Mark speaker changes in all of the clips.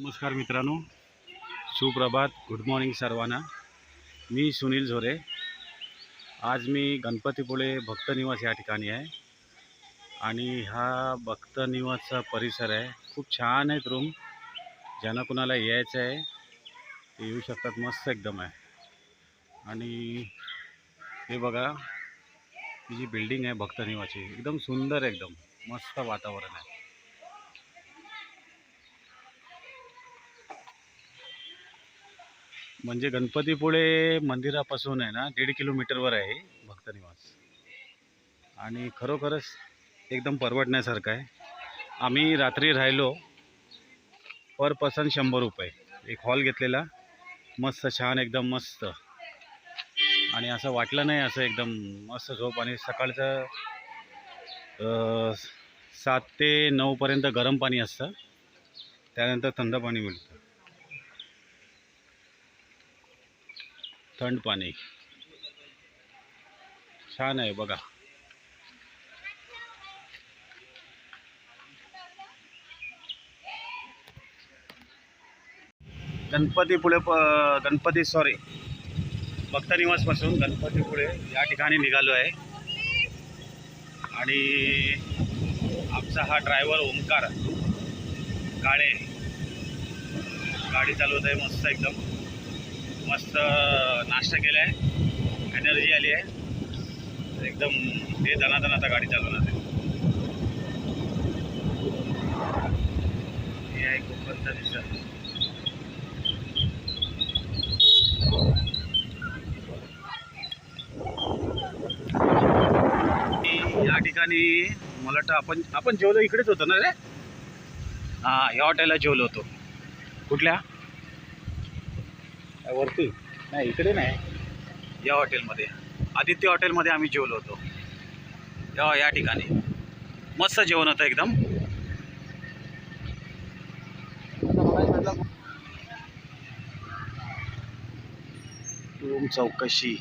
Speaker 1: नमस्कार मित्रांनो, सुप्रभात, गुड मॉर्निंग सर्वांना। मी सुनील झोरे। आज मी गणपतीपुळे भक्त निवास या ठिकाणी आहे आणि हा भक्त निवासचा परिसर आहे। खूप छान आहेत रूम, ज्यांना कुणाला यायचं आहे ते येऊ शकतात। मस्त एकदम आहे। आणि हे बघा, ही जी बिल्डिंग आहे भक्त निवासची, एकदम सुंदर, एकदम मस्त वातावरण आहे। म्हणजे गणपतीपुळे मंदिरापासून आहे ना 1.5 किलोमीटरवर आहे भक्त निवास आणि खरोखरच एकदम परवडण्यासारखं आहे। आम्ही रात्री राहिलो, पर पर्सन 100 रुपये। एक हॉल घेतलेला, मस्त छान एकदम मस्त, आणि असं वाटलं नाही, असं एकदम मस्त झोप। आणि सकाळचं 7 ते 9 पर्यंत गरम पाणी असतं, त्यानंतर थंड पाणी मिळतं, थंड पाणी छान आहे बघा। गणपतीपुळे भक्त निवासपासून गणपतीपुळे या ठिकाणी निघालो आहे आणि आमचा हा ड्रायव्हर ओंकार काळे गाडी चालवत आहे। मस्त एकदम मस्त नाश्ता केला आहे, एनर्जी आली आहे एकदम। हे दणादण आता गाडी चालवणार आहे। हे आहे कोकणचा निसर्ग। या ठिकाणी मला वाटतं आपण जेवलो इकडेच होतो ना रे? हां, या हॉटेलला जेवलो होतो। कुठल्या वरती? नाही, इकडे नाही, या हॉटेलमध्ये, आदित्य हॉटेलमध्ये आम्ही जेवलो होतो। या ठिकाणी मस्त जेवण होतं एकदम। रूम चौकशी,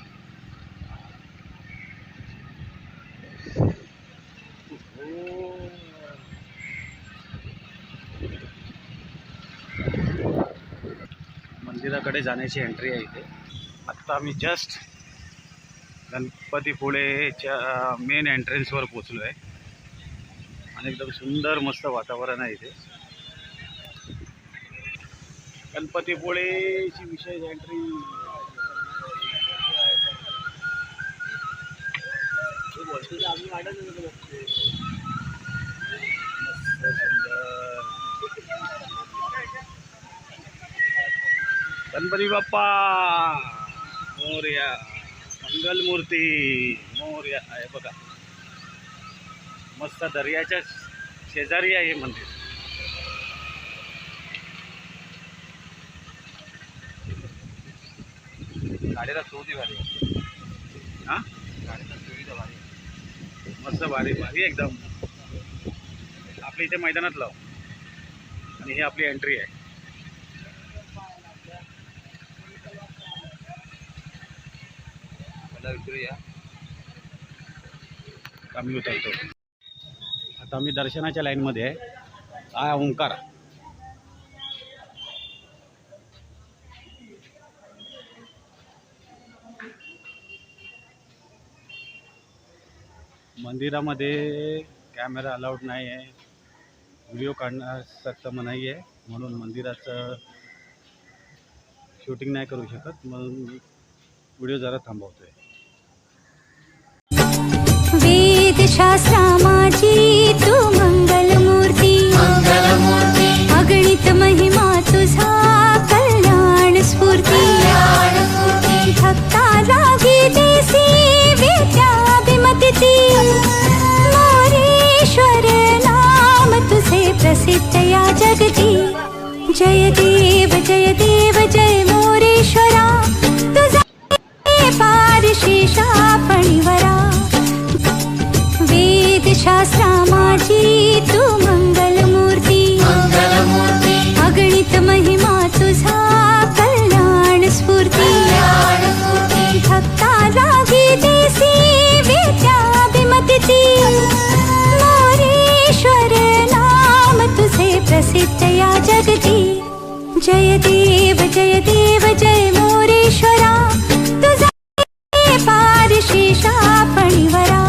Speaker 1: मंदिराकडे जाण्याची एंट्री आहे इथे। आत्ता आम्ही जस्ट गणपतीपुळेच्या मेन एंट्रन्सवर पोचलो आहे आणि एकदम सुंदर मस्त वातावरण आहे इथे। गणपतीपुळेची विशेष एंट्री, गणपती बाप्पा मोरया, मंगलमूर्ती मोरया आहे बघा। मस्त दर्याच्या शेजारी आहे हे मंदिर। गाडीला सुविधा भारी, हां गाडीला सुविधा भारी, मस्त भारी भारी एकदम। आपल्या इथे मैदानात लाव आणि ही आपली एंट्री आहे। आम्ही उतरतो आता। आम्ही दर्शनाच्या लाईनमध्ये आहे। हा ओंकार, मंदिरामध्ये कॅमेरा अलाउड नाही आहे, व्हिडिओ काढण्यास मनाई आहे, म्हणून मंदिराचं शूटिंग नाही करू शकत, म्हणून व्हिडिओ जरा थांबवतोय।
Speaker 2: वेदशास्त्रा माझी तू मंगलमूर्ती, अगणित महिमा तुझा कल्याण स्फूर्ती, भक्ता जागी देसी विद्याभिमती, मोरेश्वर नाम तुझे प्रसिद्ध या जगती। जय देव जय मोरेश्वरा, तुझा पारशेषा फणीवरा। वेदशास्त्रा माझी तू मंगलमूर्ती, अगणित महिमा तुझा कल्याण स्फूर्ती, भक्ता जागी देसी विद्याभिमती, मोरेश्वर नाम तुझे प्रसिद्ध या जगती। जय देव जय मोरेश्वरा तुझा पार शेषा फणीवरा.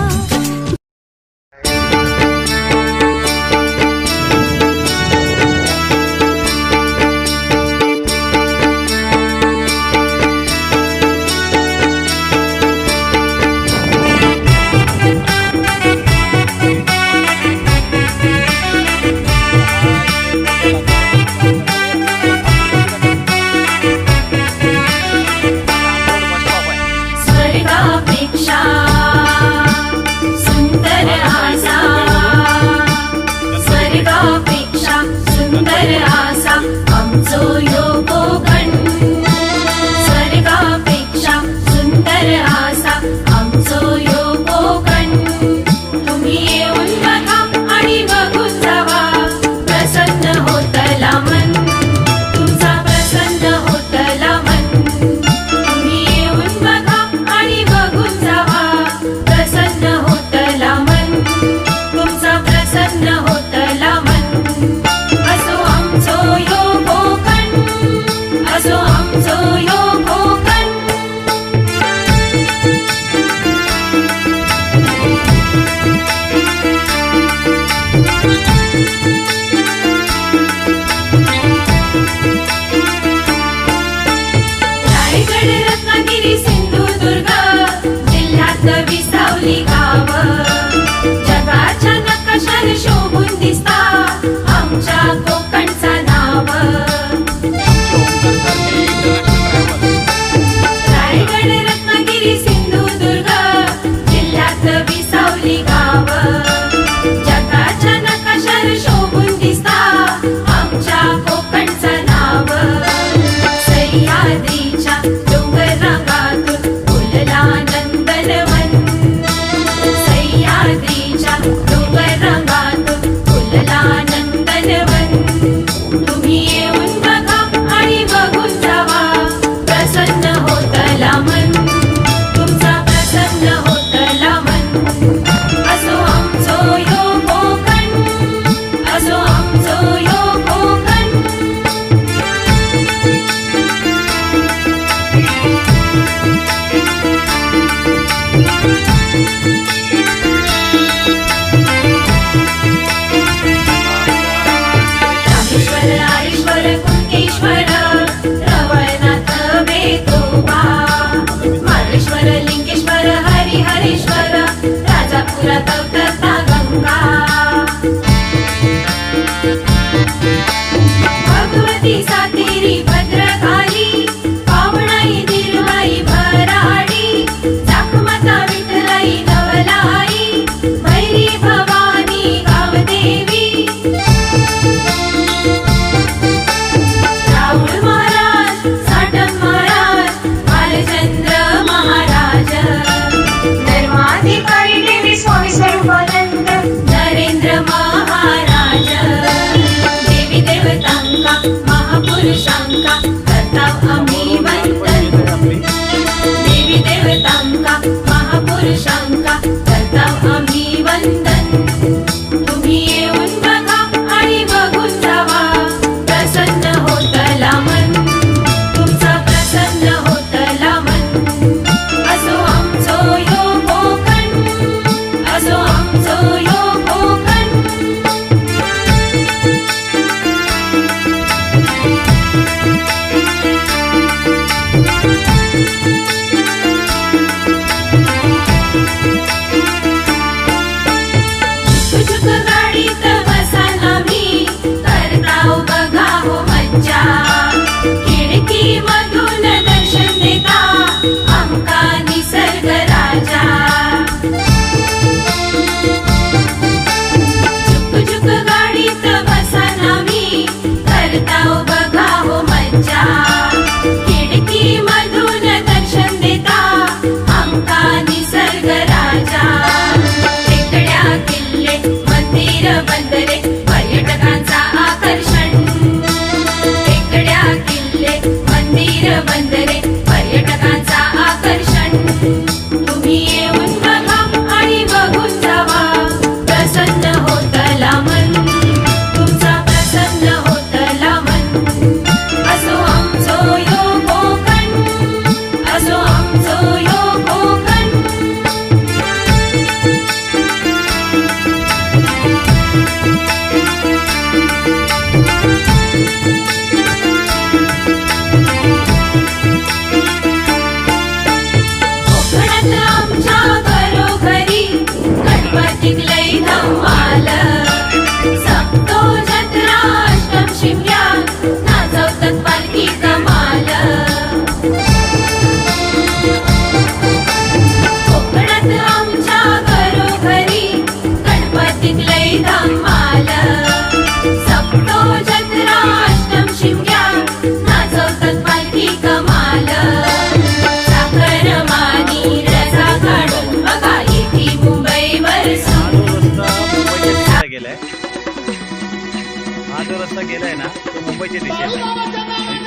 Speaker 3: स्वर्गापेक्षा सुंदर आसा, स्वर्गापेक्षा सुंदर आसा आमचो ह्यो कोकण. स्वर्गापेक्षा सुंदर आसा आमचो ह्यो कोकण. तुम्ही येऊन बघा आणि बघून जावा, प्रसन्न होतला मन, तुमचा प्रसन्न होतला मन. तुम्ही येऊन बघा आणि बघून जावा, प्रसन्न होतला मन, तुमचा प्रसन्न होतला मन. असो आमचो ह्यो कोकण, असो आमचो ह्यो कोकण. रायगड, रत्नागिरी, सिंधुदुर्ग जिल्ह्यात विसावली गाव, जगाच्या नकाशाने शोभून दिसता आमच्या कोकणचा नाव. रायगड, रत्नागिरी, सिंधुदुर्ग जिल्ह्यात विसावली गाव, जगाच्या नकाशाने शोभून दिसता आमच्या कोकणचं नाव. सह्याद्रीच्या डोंगर रांगातून फुलला नंदनवन, सह्याद्रीच्या डोंगर रांगातून फुलला नंदनवन. तुम्ही येऊन बघा आणि बघून जावा, प्रसन्न होतला मन, तुमचा प्रसन्न होतला मन. असो आमचो ह्यो कोकण, असो आमचो ह्यो कोकण. रामेश्वर, आरेश्वर, कुणकेश्वर, रवळनाथ, वेतोबा, मार्लेश्वर, लिंगेश्वर, हरिहरेश्वर, राजापुरात अवतरता गंगा. भगवती सातेरी, भद्रकाली, पावणाई, दिरवाई, भराडी, चाकमाता, विठलाई, नवलाई, भैरी, भवानी, गावदेवी. राऊळ महाराज, साठम महाराज, भालचंद्र महाराज, धर्माधिकारी देवी स्वामी सर्वानंद, नरेंद्र महाराज. देवी देवतांका, महापुरुषांका करताव आम्ही वंदन. देवी देवतांका, महापुरुषांका करताव आम्ही वंदन. तुम्ही येऊन बघा आणि बघून जावा, प्रसन्न होतला मन, तुमचा प्रसन्न होतला मन. असो आमचो ह्यो कोकण, असो आमचो ह्यो कोकण.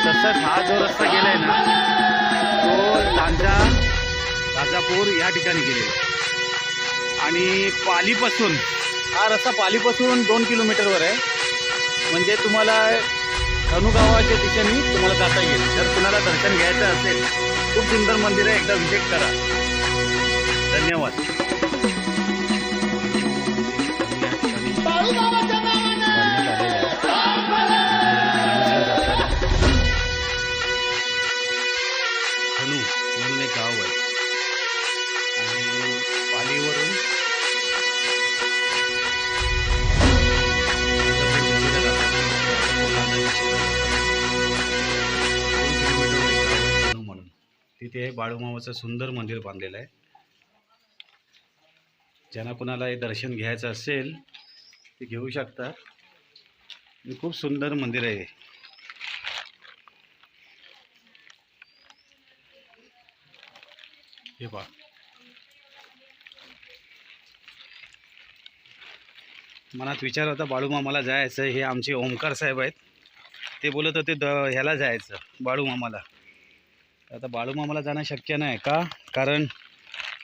Speaker 1: तसंच हा जो रस्ता गेलाय ना तो लांजा राजापूर या ठिकाणी गेलेला आहे. आणि पालीपासून हा रस्ता पालीपासून 2 किलोमीटरवर आहे. म्हणजे तुम्हाला धनु गावाच्या दिशेने तुम्हाला जाता येईल. जर तुम्हाला दर्शन घ्यायचं असेल, खूप सुंदर मंदिर आहे, एकदा व्हिजिट करा. धन्यवाद. धनु म्हणून एक गाव आहे आणि पालीवरून म्हणून तिथे बाळूमामाचं सुंदर मंदिर बांधलेलं आहे. ज्यांना कुणाला हे दर्शन घ्यायचं असेल ते घेऊ शकता. खूप सुंदर मंदिर आहे. हे पहा, मनात विचार होता बाळूमामाला जायचं. हे आमचे ओमकार साहेब आहेत, ते बोलत होते ह्याला जायचं बाळूमामाला. आता बाळूमामाला जाणं शक्य नाही का, कारण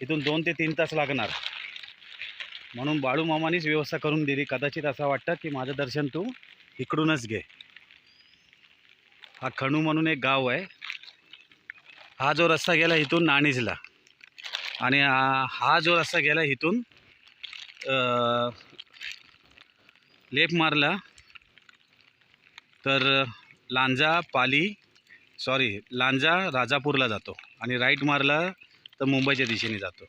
Speaker 1: इथून 2 ते 3 तास लागणार. म्हणून बाळूमामानीच व्यवस्था करून दिली. कदाचित असं वाटतं की माझं दर्शन तू इकडूनच घे. हा खणू म्हणून एक गाव आहे. हा जो रस्ता गेला इथून नाणीजला आणि हा जो रस्ता गेला इथून लेफ्ट मारला तर लांजा राजापूरला जातो आणि राईट मारला तर मुंबईच्या दिशेने जातो.